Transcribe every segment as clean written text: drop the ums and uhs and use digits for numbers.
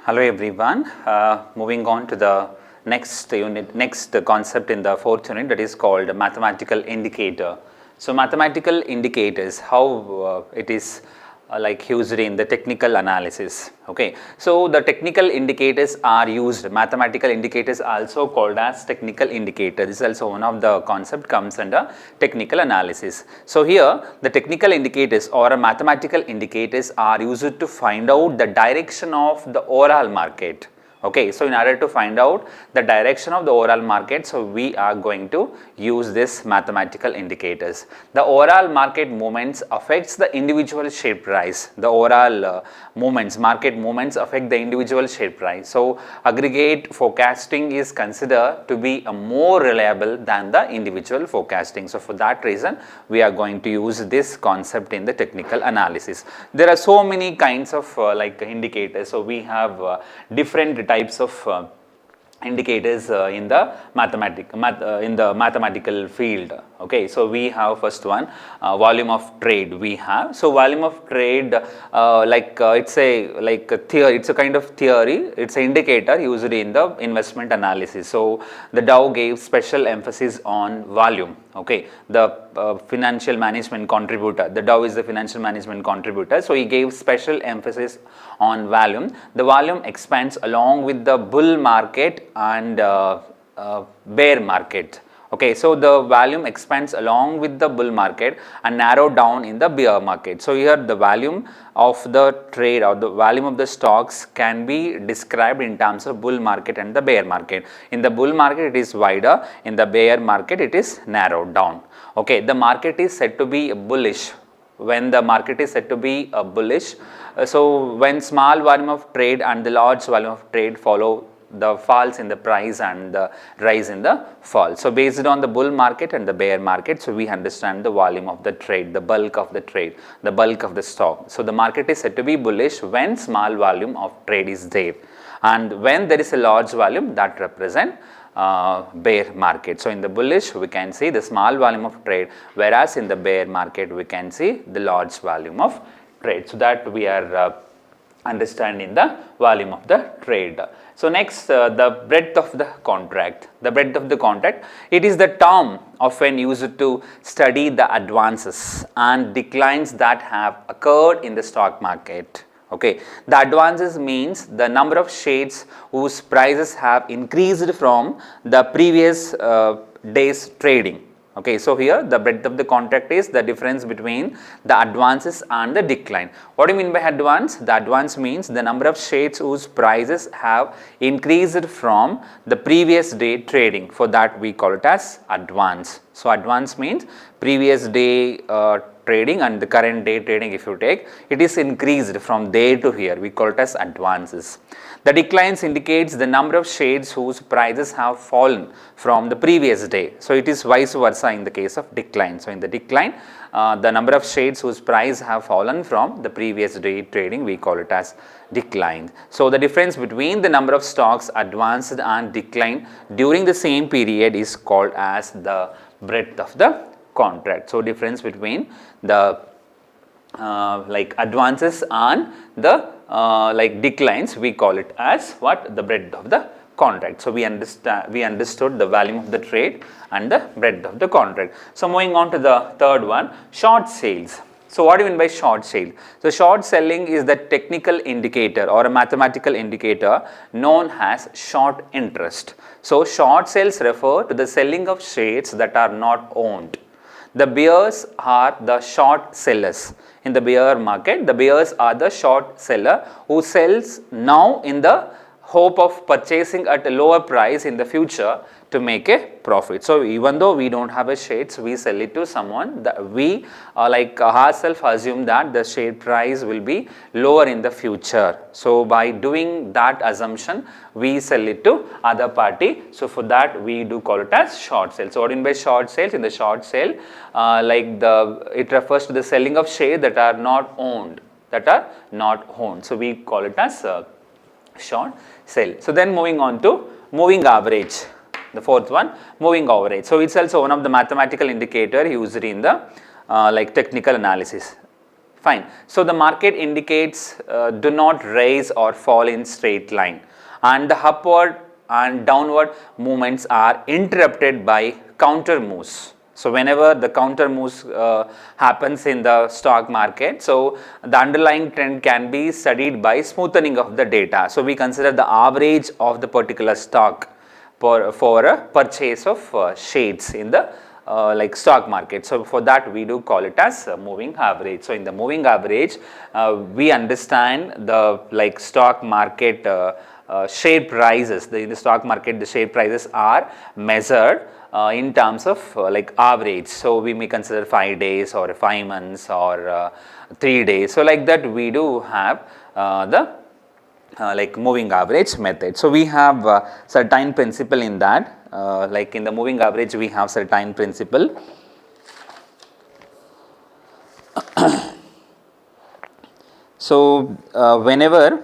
Hello everyone. Moving on to the next unit, next concept in the fourth unit, that is called mathematical indicator. So mathematical indicators, how it is like used in the technical analysis. Okay, so the technical indicators are used. Mathematical indicators also called as technical indicator. This is also one of the concept comes under technical analysis. So here the technical indicators or mathematical indicators are used to find out the direction of the overall market. Okay, so in order to find out the direction of the overall market, so we are going to use this mathematical indicators. The overall market movements affects the individual share price. The overall market movements affect the individual share price. So aggregate forecasting is considered to be more reliable than the individual forecasting. So for that reason, we are going to use this concept in the technical analysis. There are so many kinds of like indicators. So we have different types of indicators in the mathematical field. Okay, so we have first one volume of trade we have. So volume of trade it's a theory, it's a kind of theory, it's an indicator used in the investment analysis. So the Dow gave special emphasis on volume. Okay, the financial management contributor, the Dow is the financial management contributor, so he gave special emphasis on volume. The volume expands along with the bull market and bear market. Okay, so the volume expands along with the bull market and narrow down in the bear market. So here the volume of the trade or the volume of the stocks can be described in terms of bull market and the bear market. In the bull market it is wider, in the bear market it is narrowed down. Okay, the market is said to be bullish. When the market is said to be bullish, so when small volume of trade and the large volume of trade follow the falls in the price and the rise in the fall. So based on the bull market and the bear market, so we understand the volume of the trade, the bulk of the trade, the bulk of the stock. So the market is said to be bullish when small volume of trade is there, and when there is a large volume, that represent bear market. So in the bullish we can see the small volume of trade, whereas in the bear market we can see the large volume of trade. So that we are understanding the volume of the trade. So next, the breadth of the contract. The breadth of the contract, it is the term often used to study the advances and declines that have occurred in the stock market. Okay, the advances means the number of shares whose prices have increased from the previous day's trading. Okay, so here the breadth of the contract is the difference between the advances and the decline. What do you mean by advance? The advance means the number of shares whose prices have increased from the previous day trading. For that we call it as advance. So advance means previous day trading and the current day trading. If you take, it is increased from there to here, we call it as advances. The declines indicates the number of shares whose prices have fallen from the previous day. So it is vice versa in the case of decline. So in the decline, the number of shares whose price have fallen from the previous day trading, we call it as decline. So the difference between the number of stocks advanced and declined during the same period is called as the breadth of the contract. So difference between the like advances and the like declines, we call it as what? The breadth of the contract. So we understood the volume of the trade and the breadth of the contract. So moving on to the third one, short sales. So what do you mean by short sale? So short selling is the technical indicator or a mathematical indicator known as short interest. So short sales refer to the selling of shares that are not owned. The bears are the short sellers. In the bear market, the bears are the short seller who sells now in the hope of purchasing at a lower price in the future to make a profit. So even though we don't have a shares, we sell it to someone that we ourselves assume that the share price will be lower in the future. So by doing that assumption, we sell it to other party. So for that we do call it as short sale. So what do you mean by short sales? In the short sale, it refers to the selling of shares that are not owned. So we call it as short sale. So then moving on to moving average. The fourth one, moving average. So it's also one of the mathematical indicator used in the technical analysis. Fine. So the market indicates do not rise or fall in straight line, and the upward and downward movements are interrupted by counter moves. So whenever the counter moves happens in the stock market, so the underlying trend can be studied by smoothing of the data. So we consider the average of the particular stock for a purchase of shades in the like stock market. So for that we do call it as moving average. So in the moving average we understand the like stock market share prices. In the stock market the share prices are measured in terms of like average. So we may consider 5 days or 5 months or 3 days. So like that we do have the like moving average method. So we have certain principle in that, like in the moving average we have certain principle. So whenever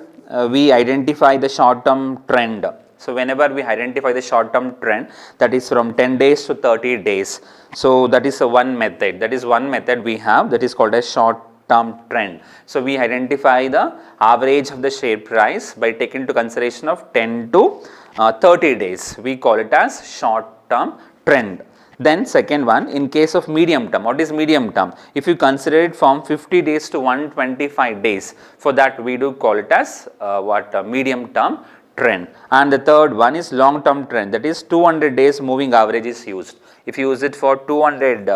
we identify the short term trend, so whenever we identify the short term trend, that is from 10 days to 30 days, so that is one method, that is one method we have, that is called as short term trend. So we identify the average of the share price by taking into consideration of 10 to 30 days, we call it as short term trend. Then second one, in case of medium term, what is medium term? If you consider it from 50 days to 125 days, for that we do call it as medium term trend. And the third one is long term trend, that is 200 days moving average is used. If you use it for 200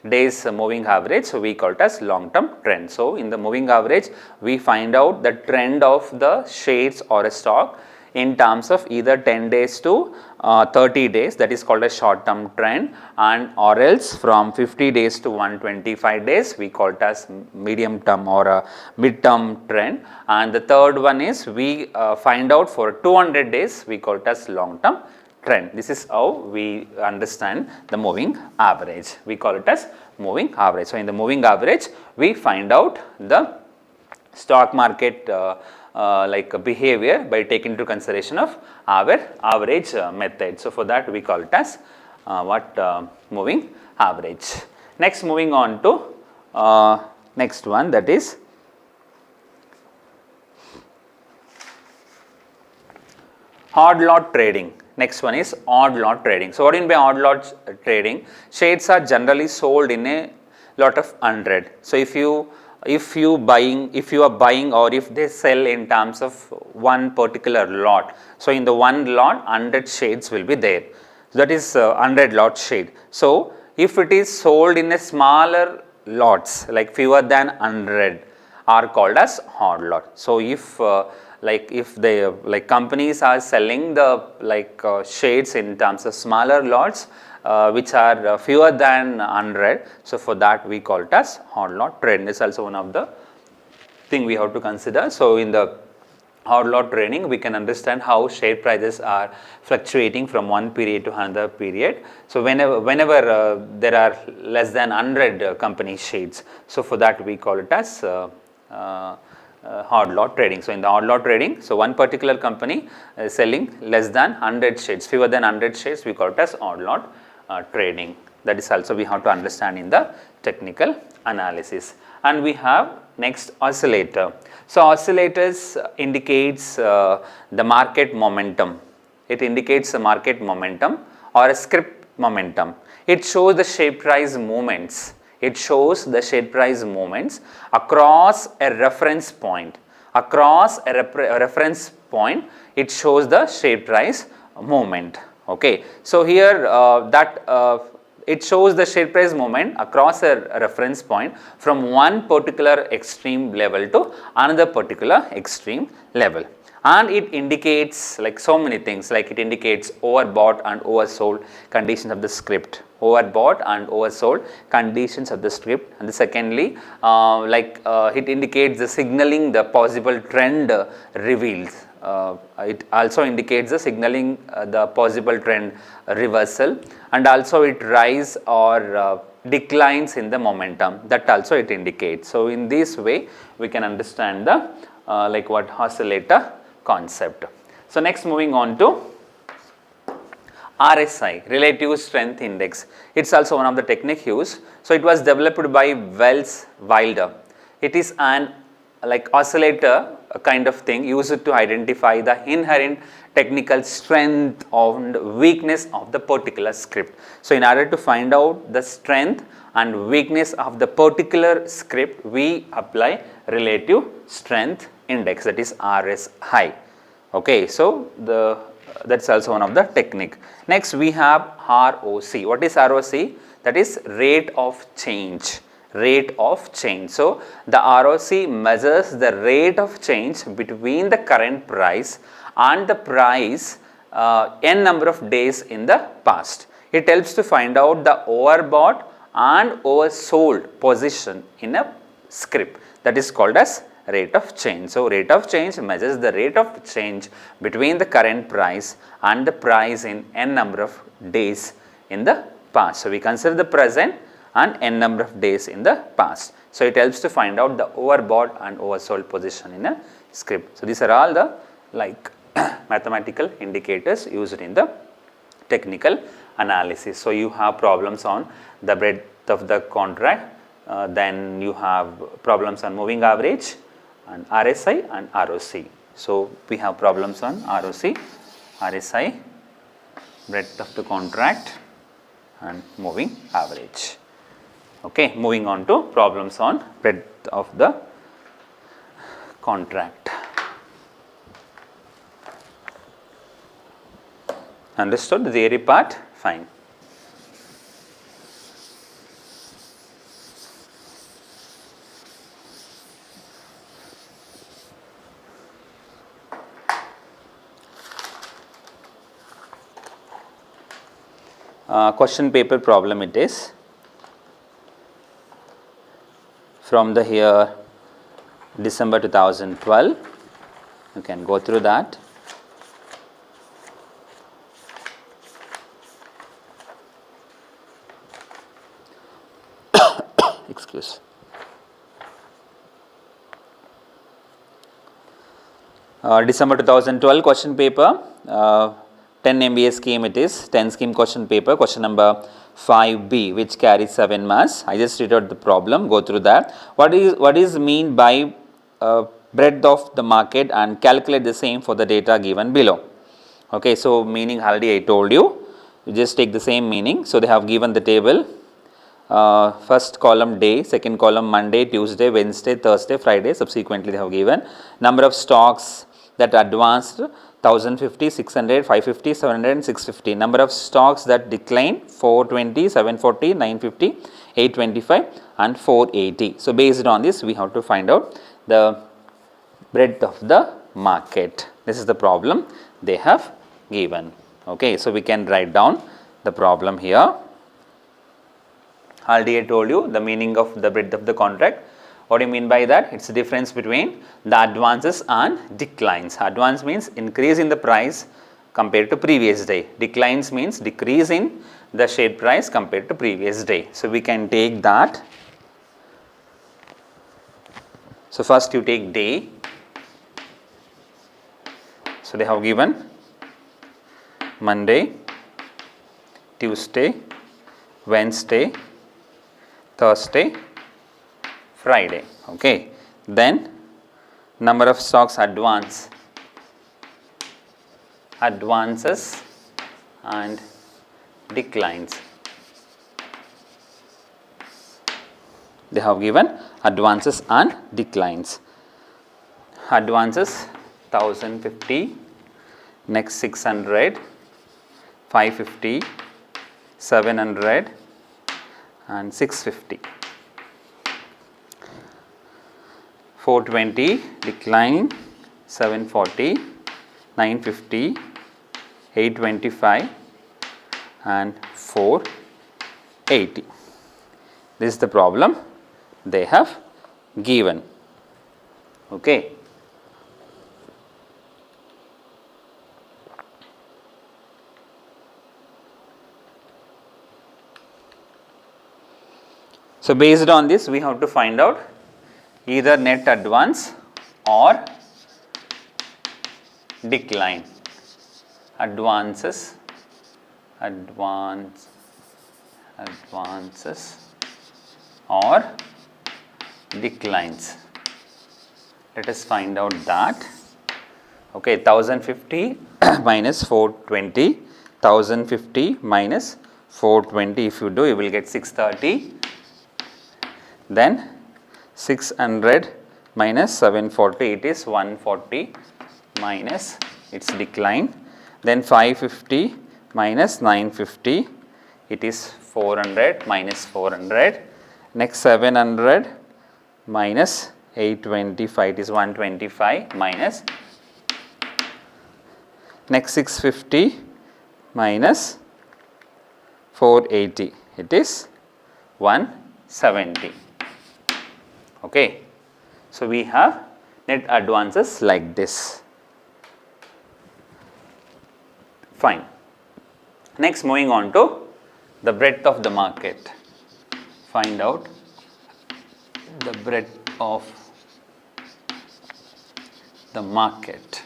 days moving average, so we call it as long term trend. So in the moving average we find out the trend of the shares or a stock in terms of either 10 days to 30 days, that is called a short term trend, and or else from 50 days to 125 days we call it as medium term or a mid term trend. And the third one is we find out for 200 days we call it as long term trend. This is how we understand the moving average, we call it as moving average. So in the moving average we find out the stock market like behavior by taking into consideration of our average method. So for that we call it as moving average. Next, moving on to next one, that is odd lot trading. Next one is odd lot trading. So what do you mean by odd lot trading? Shares are generally sold in a lot of 100. So if you are buying or if they sell in terms of one particular lot, so in the one lot 100 shades will be there. So that is 100 lot shade. So if it is sold in a smaller lots like fewer than 100 are called as odd lot. So if if the companies are selling the shades in terms of smaller lots which are fewer than 100, so for that we call it as odd lot trend. This is also one of the thing we have to consider. So in the odd lot trading we can understand how share prices are fluctuating from one period to another period. So whenever there are less than 100 company shades, so for that we call it as odd lot trading. So in the odd lot trading, so one particular company is selling less than 100 shades, fewer than 100 shades, we call it as odd lot trading. That is also we have to understand in the technical analysis. And we have next oscillator. So oscillators indicates the market momentum. It indicates the market momentum or a script momentum. It shows the share price movements. It shows the share price movements across a reference point. Across a reference point, it shows the share price movement. Okay. So here it shows the share price movement across a reference point from one particular extreme level to another particular extreme level. And it indicates like so many things, like it indicates overbought and oversold conditions of the script, overbought and oversold conditions of the script. And secondly, it indicates the signaling the possible trend reveals. It also indicates the signaling the possible trend reversal, and also it rise or declines in the momentum, that also it indicates. So in this way we can understand the oscillator concept. So next, moving on to RSI, Relative Strength Index. It's also one of the technique used. So it was developed by Wells Wilder it is an like oscillator kind of thing used to identify the inherent technical strength and weakness of the particular script. So, in order to find out the strength and weakness of the particular script, we apply relative strength index, that is RSI. Okay, so that's also one of the technique. Next we have ROC. What is ROC? That is rate of change. Rate of change. So, the ROC measures the rate of change between the current price and the price n number of days in the past. It helps to find out the overbought and oversold position in a script, that is called as rate of change. So, rate of change measures the rate of change between the current price and the price in n number of days in the past. So, we consider the present and n number of days in the past. So, it helps to find out the overbought and oversold position in a script. So, these are all the like mathematical indicators used in the technical analysis. So, you have problems on the breadth of the contract, then you have problems on moving average and RSI and ROC. So, we have problems on ROC, RSI, breadth of the contract and moving average. Okay, moving on to problems on breadth of the contract. Understood the theory part? Fine. Question paper problem it is from the year December 2012. You can go through that. Excuse. December 2012 question paper, 10 MBA scheme it is, 10 scheme question paper, question number 5B, which carries 7 marks. I just read out the problem, go through that. What is mean by breadth of the market and calculate the same for the data given below. Okay, so meaning already I told you, you just take the same meaning. So, they have given the table. First column day, second column Monday, Tuesday, Wednesday, Thursday, Friday, subsequently they have given number of stocks that advanced 1050, 600, 550, 700 and 650, number of stocks that declined 420, 740, 950, 825 and 480. So, based on this we have to find out the breadth of the market. This is the problem they have given. Okay, so, we can write down the problem here. Already I told you the meaning of the breadth of the contract. What do you mean by that? It is the difference between the advances and declines. Advance means increase in the price compared to previous day. Declines means decrease in the share price compared to previous day. So, we can take that. So, first you take day. So, they have given Monday, Tuesday, Wednesday, Thursday, Friday. Okay. Then number of stocks advances and declines. They have given advances and declines. Advances 1050, next 600, 550, 700 and 650. 420 decline, 740, 950, 825 and 480. This is the problem they have given. Okay. So, based on this we have to find out either net advance or decline. Advances or declines. Let us find out that. Okay, 1050 minus 420, 1050 minus 420, if you do, you will get 630. Then 600 minus 740, it is 140 minus its decline. Then 550 minus 950, it is 400 minus 400. Next 700 minus 825, it is 125 minus. Next 650 minus 480, it is 170. Okay. So, we have net advances like this. Fine. Next, moving on to the breadth of the market. Find out the breadth of the market.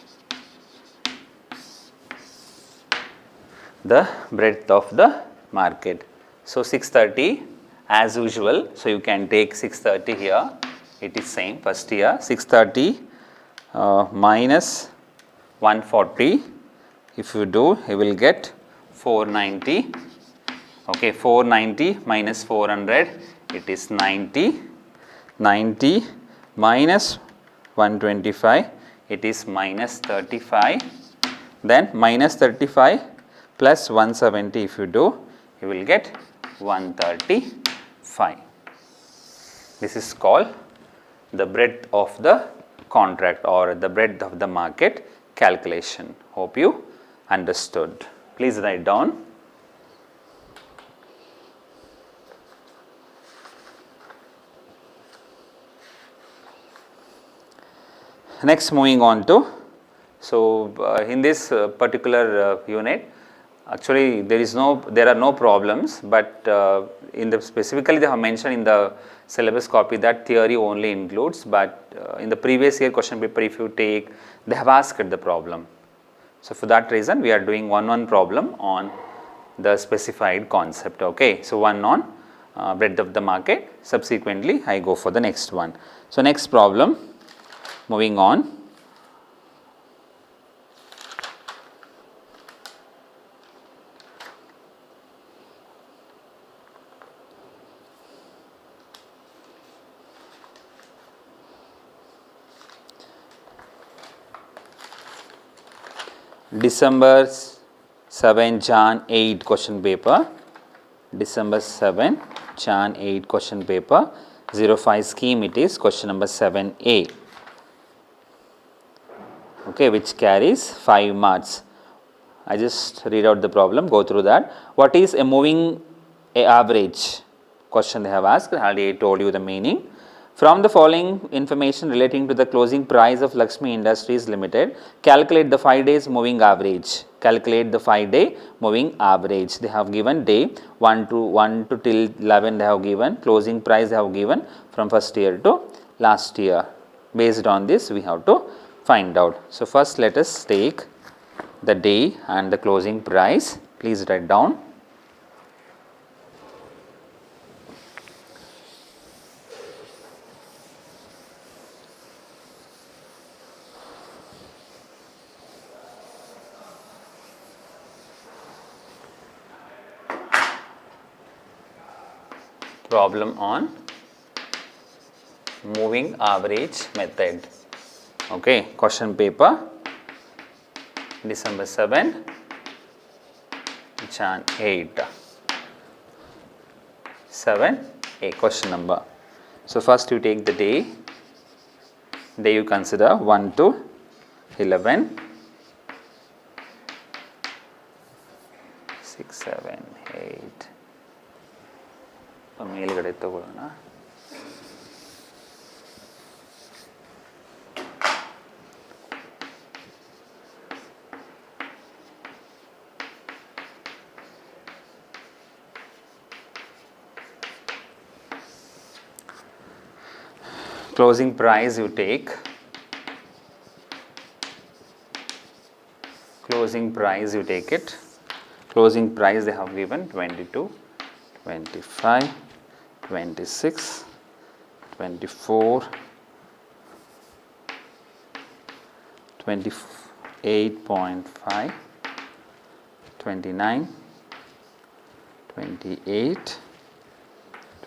The breadth of the market. So, 630 as usual. So, you can take 630 here, it is same first here, 630 minus 140, if you do, you will get 490. Okay, 490 minus 400, it is 90. 90 minus 125, it is minus 35. Then minus 35 plus 170, if you do, you will get 135. This is called the breadth of the contract or the breadth of the market calculation. Hope you understood. Please write down. Next, moving on to, so in this particular unit, actually there are no problems, but in the specifically they have mentioned in the syllabus copy that theory only includes, but in the previous year question paper, if you take, they have asked the problem. So, for that reason we are doing one problem on the specified concept. Okay. So, one on breadth of the market, subsequently I go for the next one. So, next problem, moving on. December 7 Jan 8 question paper, December 7 Jan 8 question paper, 05 scheme, it is question number 7A, okay, which carries 5 marks. I just read out the problem, go through that. What is a moving average? Question they have asked, I already told you the meaning. From the following information relating to the closing price of Lakshmi Industries Limited, calculate the 5 days moving average. Calculate the 5-day moving average. They have given day 1 to till 11, they have given closing price, they have given from first year to last year. Based on this, we have to find out. So, first let us take the day and the closing price. Please write down. Problem on moving average method. Okay, question paper, December 7, Jan 8, 7A question number. So, first you take the day you consider 1 to 11, 6, 7, 8. ಮೇಲ್ಗಡೆ ತಗೊಳ್ಳೋಣ. Closing price you take, closing price you take it, closing price they have given 22, 25, 26, 24, 28.5, 29, 28,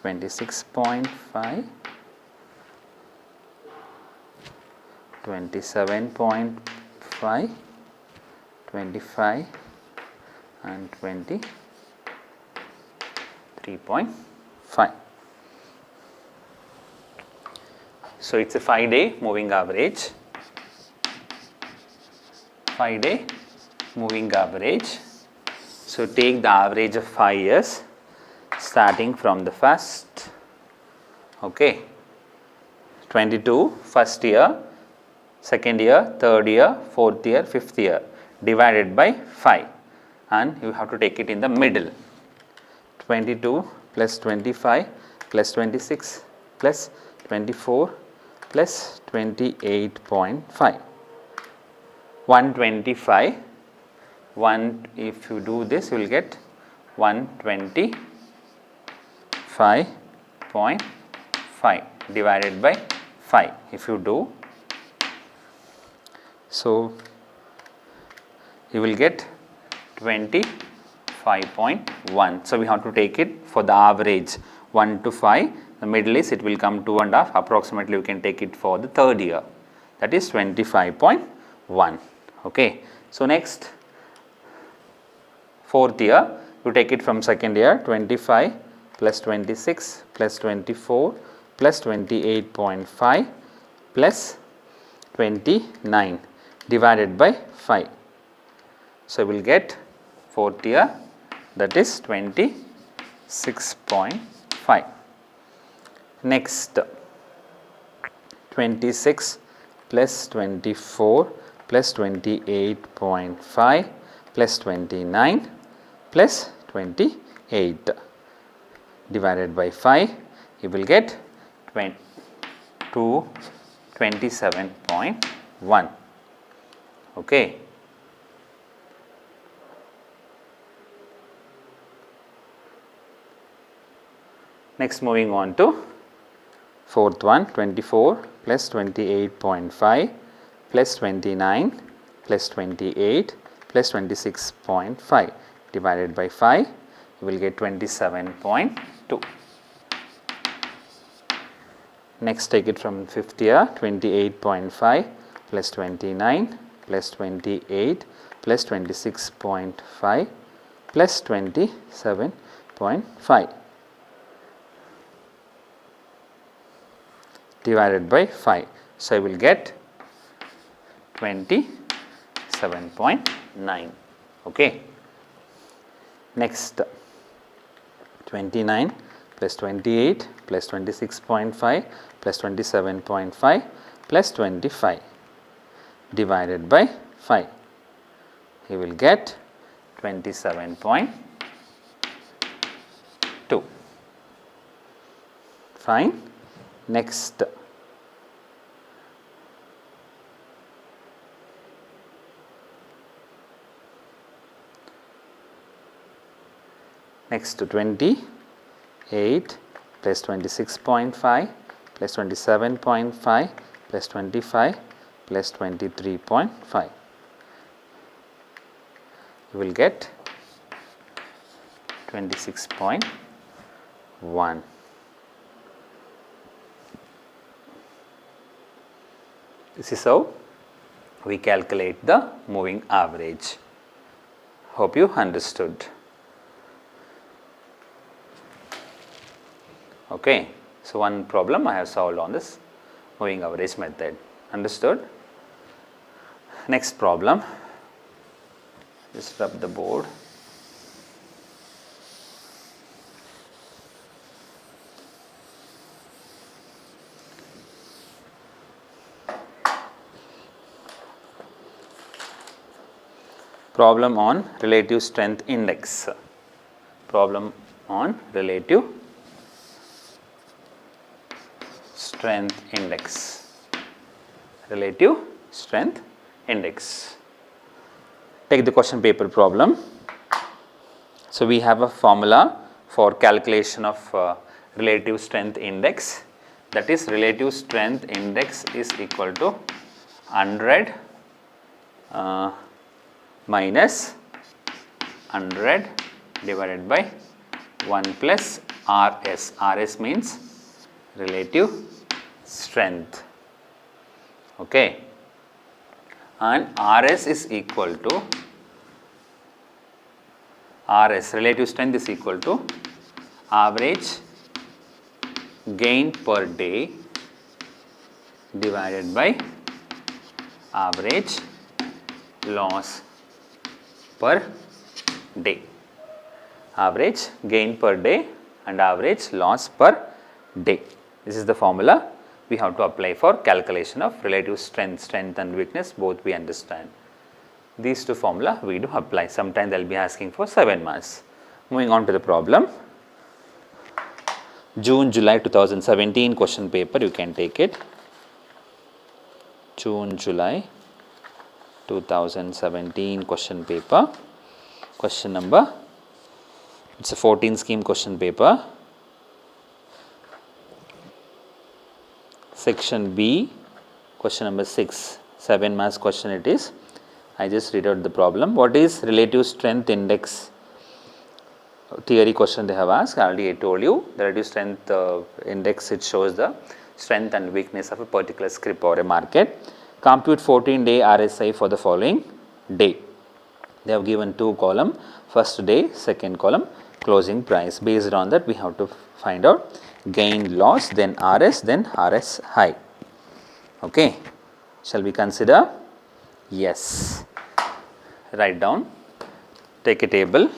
26.5, 27.5, 25 and 23.5. So, it is a 5-day moving average, 5-day moving average. So, take the average of 5 years starting from the first, 22 first year, second year, third year, fourth year, fifth year divided by 5, and you have to take it in the middle. 22 plus 25 plus 26 plus 24 plus 28.5. 125, if you do this, you will get 125.5 divided by 5 if you do. So, you will get 25.1. So, we have to take it for the average 1 to 5, the middle is it will come 2.5, approximately you can take it for the third year, that is 25.1. Okay. So, next fourth year, you take it from second year, 25 plus 26 plus 24 plus 28.5 plus 29 divided by 5. So, we will get fourth year, that is 26.5. Next 26 plus 24 plus 28.5 plus 29 plus 28 divided by 5, you will get 27.1. Okay. Next, moving on to fourth one, 24 plus 28.5 plus 29 plus 28 plus 26.5 divided by 5, you will get 27.2. Next, take it from fifth year, 28.5 plus 29 plus 28 plus 26.5 plus 27.5 divided by 5. So, I will get 27.9. Okay. Next, 29 plus 28 plus 26.5 plus 27.5 plus 25 divided by 5. You will get 27.2. Fine. Next, next to 28 plus 26.5 plus 27.5 plus 25 plus 23.5. You will get 26.1. This is how we calculate the moving average. Hope you understood. Okay. So, one problem I have solved on this moving average method. Understood? Next problem, just rub the board. Problem on relative strength index. Problem on relative strength index. Relative strength index. Take the question paper problem. So, we have a formula for calculation of relative strength index. that is relative strength index is equal to 100 minus 100 divided by 1 plus RS. RS means relative strength. Okay. And RS is equal to RS, relative strength is equal to average gain per day divided by average loss per day. Average gain per day and average loss per day. This is the formula we have to apply for calculation of relative strength and weakness, both we understand. These two formula we do apply. Sometimes they will be asking for 7 marks. Moving on to the problem. June, July 2017 question paper, you can take it. June, July 2017 question paper. Question number, it's a 14 scheme question paper. Section B, question number 6, 7 marks question it is. I just read out the problem. What is relative strength index? Theory question they have asked. Already I told you the relative strength index, it shows the strength and weakness of a particular scrip or a market. Compute 14-day RSI for the following day. They have given 2 column, first day, second column, closing price. Based on that we have to find out gain, loss, then RS, then RS high. Okay. Shall we consider? Yes. Write down, take a table.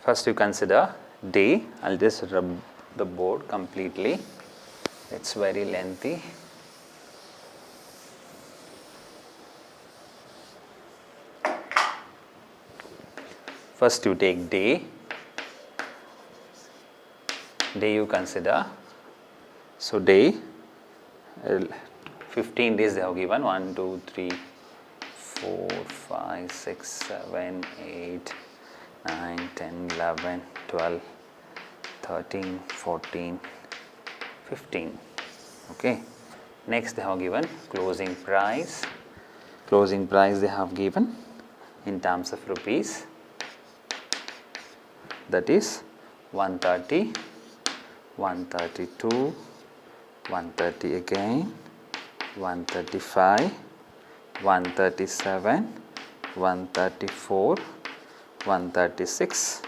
First you consider day. I will just rub the board completely, it is very lengthy. First you take day you consider. So day, 15 days they have given, 1, 2, 3, 4, 5, 6, 7, 8, 9, 10, 11, 12, 13, 14, 15. Okay. Next they have given closing price. Closing price they have given in terms of rupees, that is 130, 132, 130 again, 135, 137, 134, 136,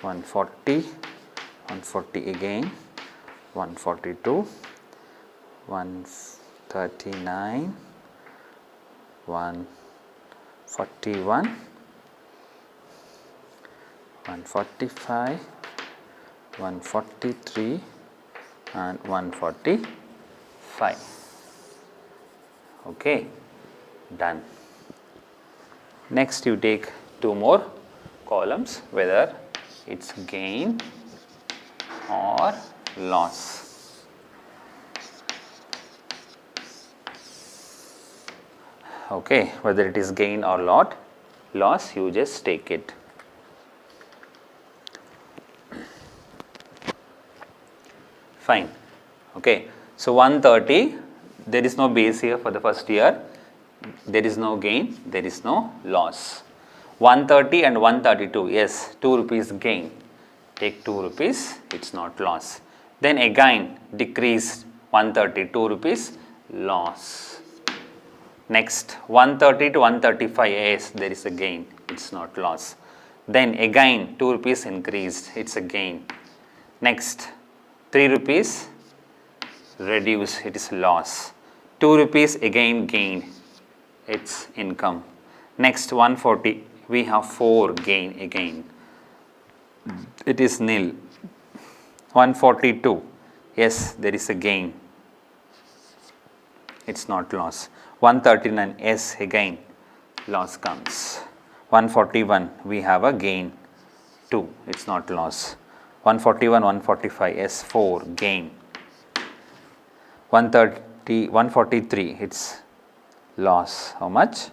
140, 140 again, 142, 139, 141, 145, 143 and 145. Okay, done. Next you take 2 more columns, whether it's gain or loss. Okay, whether it is gain or loss, you just take it. Fine. Okay. So 130, there is no base here for the first year. There is no gain, there is no loss. 130 and 132, yes, 2 rupees gain. Take 2 rupees, it's not loss. Then again decrease 130, 2 rupees loss. Next 130 to 135, yes, there is a gain, it's not loss. Then again 2 rupees increased, it's a gain. Next 3 rupees reduce, it is loss. 2 rupees again gain, it's income. Next 140, we have 4 gain again, it is nil. 142, yes, there is a gain, it's not loss. 139, yes, again loss comes. 141, we have a gain 2, it's not loss. 141, 145, yes, 4 gain. 130, 143, it's loss. How much?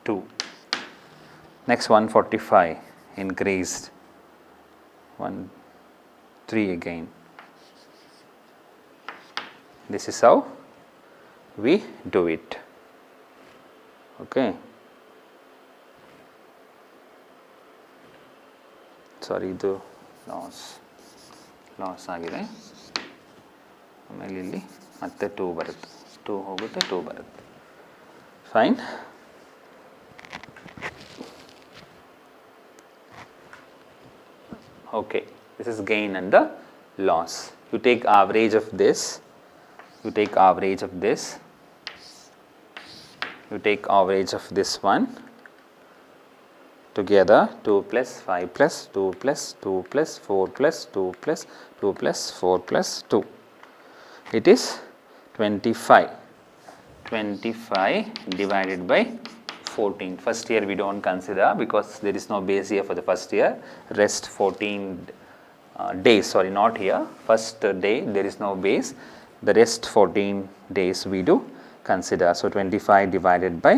2. Next 145 increased 3 again. This is how we do it. Okay. Sorry, ಇದು loss ಆಗಿದೆ. ಆಮೇಲೆ ಇಲ್ಲಿ ಮತ್ತೆ 2 ಬರುತ್ತೆ, 2 ಹೋಗುತ್ತೆ, 2 ಬರುತ್ತೆ. Fine. Okay, this is gain and the loss. You take average of this, you take average of this, you take average of this one, together 2 plus 5 plus 2 plus 2 plus 4 plus 2 plus 2 plus 4 plus 2. It is 25. 25 divided by 14. First year we do not consider because there is no base year for the first year. Rest 14 days, sorry, not here. First day there is no base. The rest 14 days we do consider. So 25 divided by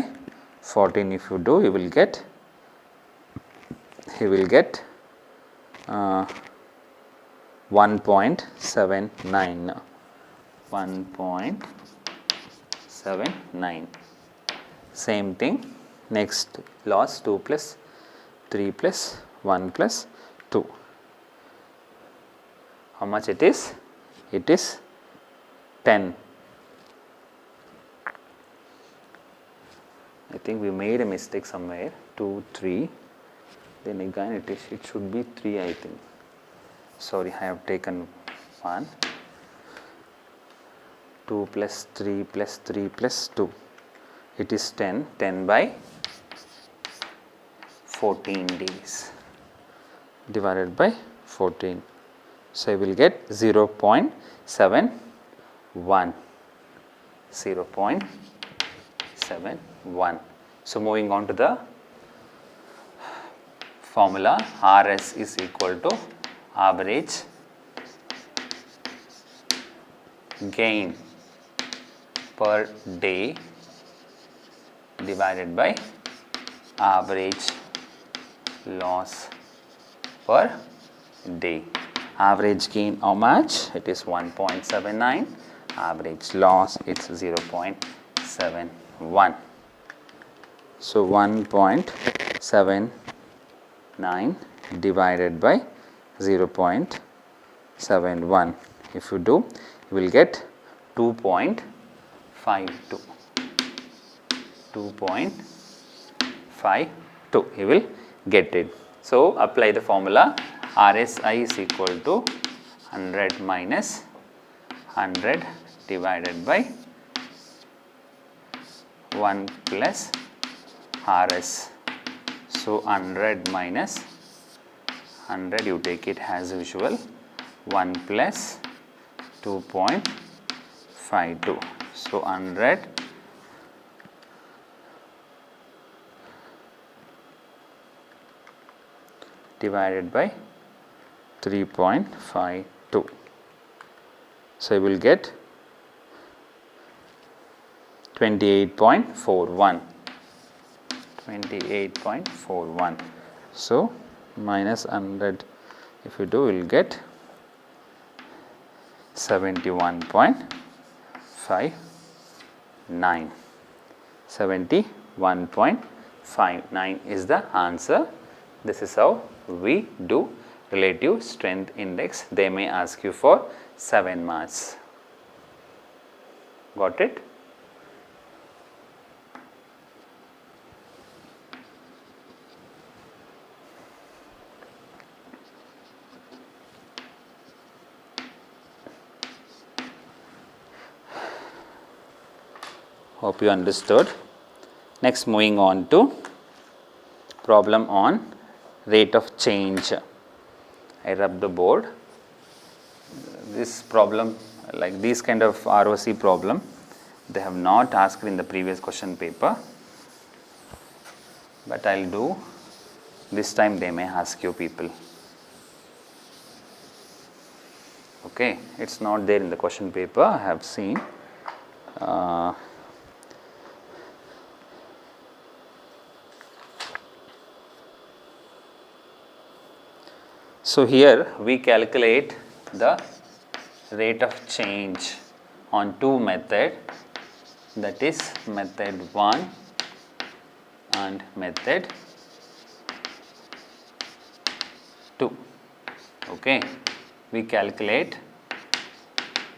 14, if you do, you will get 1.79. 1.79. Same thing. Next loss 2 plus 3 plus 1 plus 2. How much it is? It is 10. I think we made a mistake somewhere. 2, 3. Then again it should be 3, I think. Sorry, I have taken 1. 2 plus 3 plus 3 plus 2. It is 10. 10 by 14 days divided by 14. So, I will get 0.71. 0.71. So, moving on to the formula, RS is equal to average gain per day divided by average loss per day. Average gain how much? It is 1.79. Average loss it's 0.71. So 1.79 divided by 0.71. If you do, you will get 2.52. 2.52. You will get it. So apply the formula. RSI is equal to 100 minus 100 divided by 1 plus RS. So 100 minus 100, you take it as usual, 1 plus 2.52. So 100 divided by 3.52. So you will get 28.41. 28.41. So minus 100, if you do, you will get 71.59. 71.59 is the answer. This is how we do relative strength index. They may ask you for 7 marks. Got it? Hope you understood. Next, moving on to problem on rate of change. I rub the board. This problem, like these kind of ROC problem, they have not asked in the previous question paper, but I will do this time. They may ask you people. Okay, it's not there in the question paper. I have seen. So here we calculate the rate of change on two methods, that is method 1 and method 2. Okay, we calculate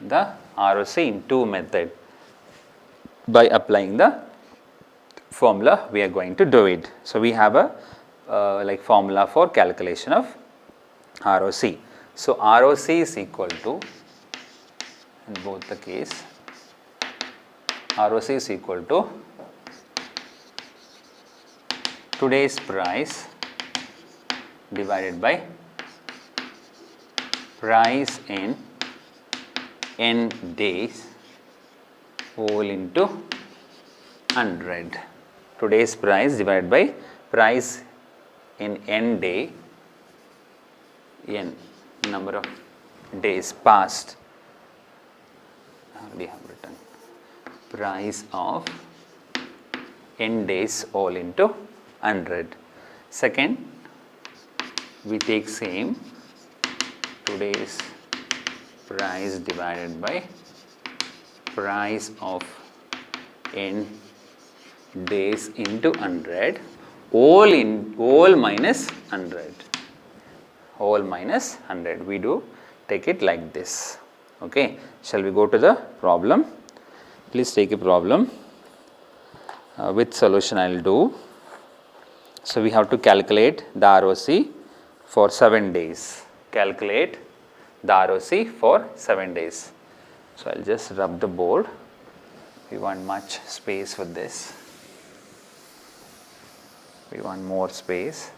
the ROC in two methods. By applying the formula we are going to do it. So we have a like formula for calculation of ROC. So ROC is equal to, in both the case, ROC is equal to today's price divided by price in n days whole into 100. Today's price divided by price in n day, n number of days past. We have written price of n days all into 100. Second, we take same today's price divided by price of n days into 100, all minus 100, all minus 100. We do take it like this. Okay, shall we go to the problem? Please take a problem with solution I will do. So we have to calculate the ROC for 7 days. Calculate the ROC for 7 days. So I will just rub the board. We want much space for this. We want more space.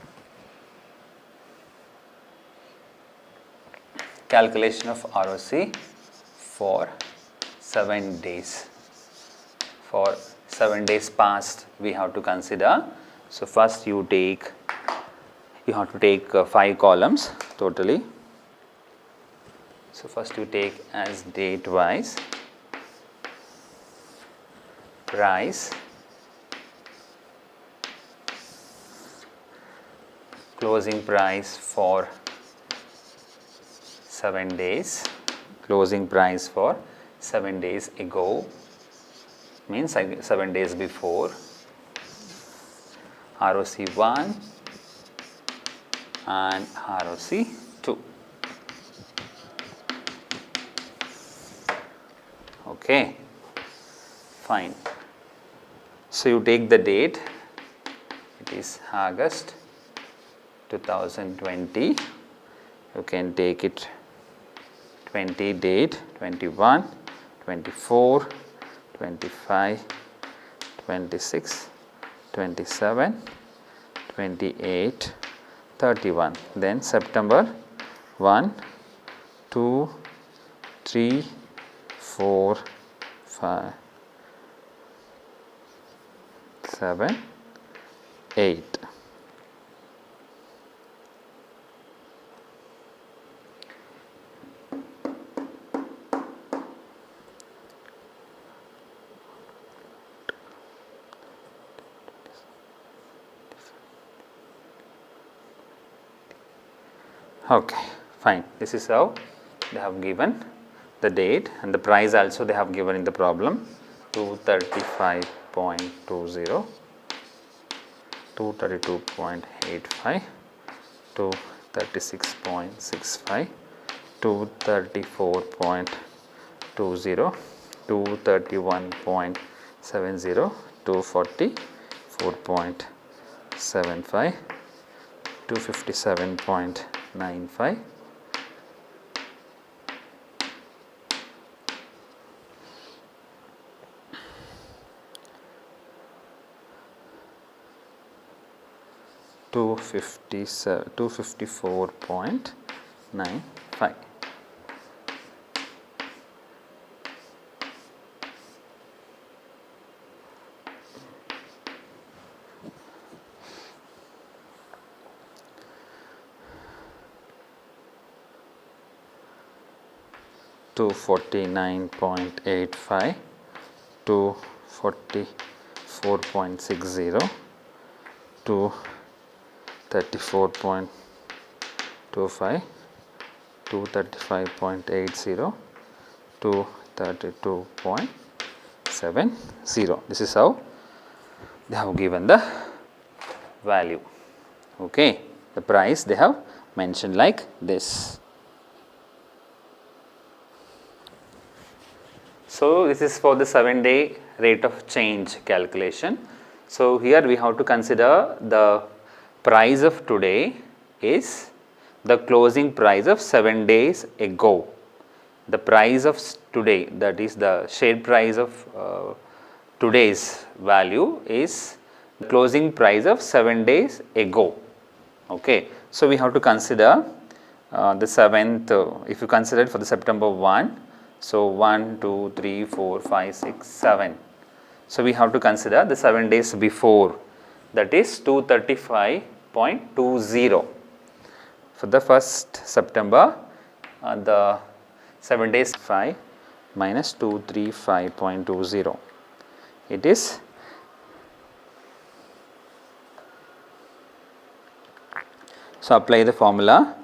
Calculation of ROC for 7 days. For 7 days past we have to consider. So first you have to take 5 columns totally. So first you take as date wise price, closing price for 7 days, closing price for 7 days ago, means 7 days before, ROC 1 and ROC 2. Okay, fine. So you take the date, it is August 2020, you can take it 20 date, 21, 24, 25, 26, 27, 28, 31. Then September 1, 2, 3, 4, 5, 7, 8. Okay, fine. This is how they have given the date, and the price also they have given in the problem, 235.20, 232.85, 236.65, 234.20, 231.70, 244.75, 257.95, 254.95. To 49.85, to 44.60, to 34.20, 235.80 to 32.70. This is how they have given the value. Okay, the price they have mentioned like this. So, this is for the 7-day rate of change calculation. So, here we have to consider the price of today is the closing price of 7 days ago. The price of today, that is the share price of today's value, is the closing price of 7 days ago. Okay. So, we have to consider the 7th, if you consider it for the September 1. So, 1, 2, 3, 4, 5, 6, 7. So, we have to consider the 7 days before, that is 235.20. For the 1st September, the 7 days 5 minus 235.20. It is so apply the formula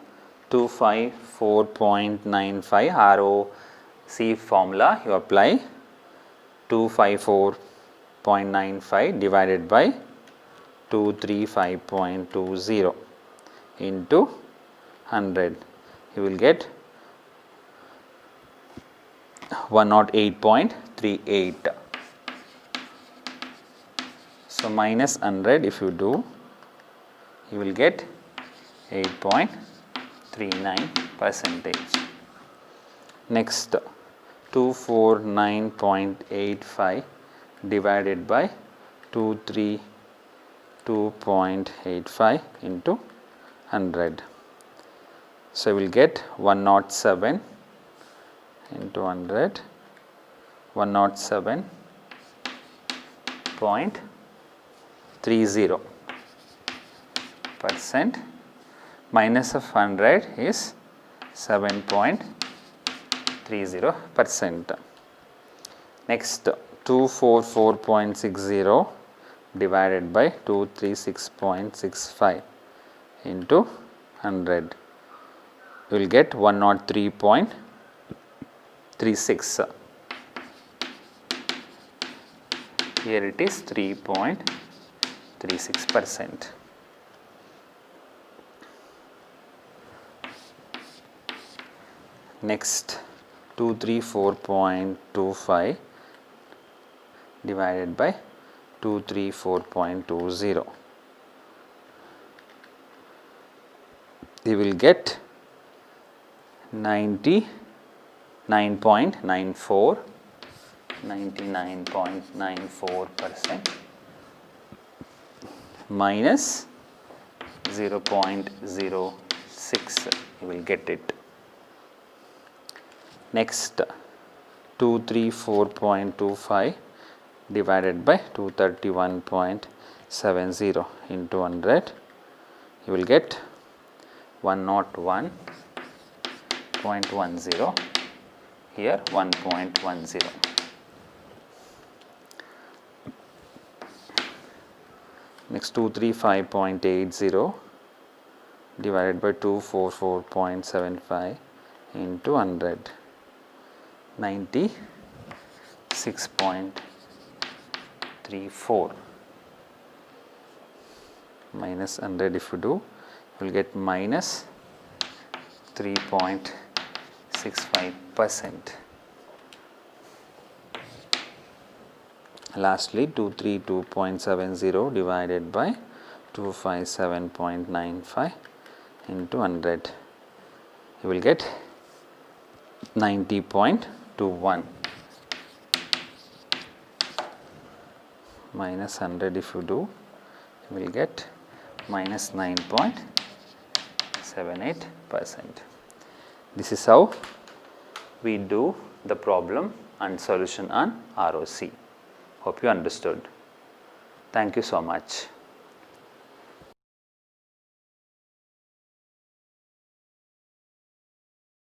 254.95 ROC formula. You apply 254.95 divided by 235.20 into 100. You will get 108.38. So, minus 100 if you do, you will get 8.39%. Next, 249.85 divided by 232.85 into 100. So, you will get 107 into 100, 107.30%, minus of 100 is 7.30%. Next, 244.60 divided by 236.65 into 100. You will get 103.36. Here it is 3.36%. Next, 234.25 divided by 234.20. You will get 99.94% minus 0.06. You will get it. Next, 234.25 divided by 231.70 into 100. You will get 101.10, here 1.10. Next, 235.80 divided by 244.75 into 100, 96.34 minus 100 if you do, you will get minus 3.65%. Lastly, 232.70 divided by 257.95 into 100. You will get 90.21 minus 100 if you do, you will get minus 9.78%. This is how we do the problem and solution on ROC. Hope you understood. Thank you so much.